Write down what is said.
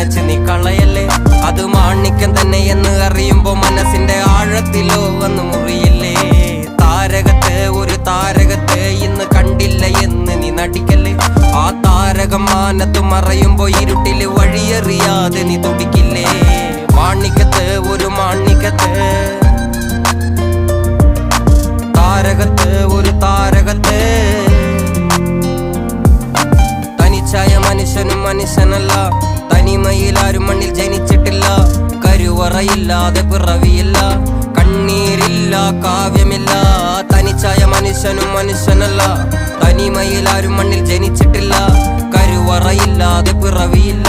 വളച്ച് നീ കളയല്ലേ. അത് മാണിക്യം തന്നെ എന്ന് അറിയുമ്പോ മനസ്സിന്റെ ആഴത്തിലോ വന്ന് മുറിയില്ലേ. താരകത്തെ ഒരു താരകത്തെ ഇന്ന് കണ്ടില്ല എന്ന് നീ നടിക്കല്ലേ. ആ താരകം മാനത്ത് മറയുമ്പോ ഇരുട്ടില് വഴിയറിയാതെ നീ തുടിക്കില്ലേ. മാണിക്കത്തെ ഒരു മാണിക്കത്തെ, താരകത്തെ ഒരു താരകത്തെ. തനിച്ചായ മനുഷ്യനും മനുഷ്യനല്ല, തനിമയിലാരും മണ്ണിൽ ജനിച്ചിട്ടില്ല. കരുവറയില്ലാതെ പിറവിയില്ല, കണ്ണീരില്ല കാവ്യമില്ല. തനിച്ചായ മനുഷ്യനും മനുഷ്യനല്ല, തനിമയിലാരും മണ്ണിൽ ജനിച്ചിട്ടില്ല. കരുവറയില്ലാതെ പിറവിയില്ല.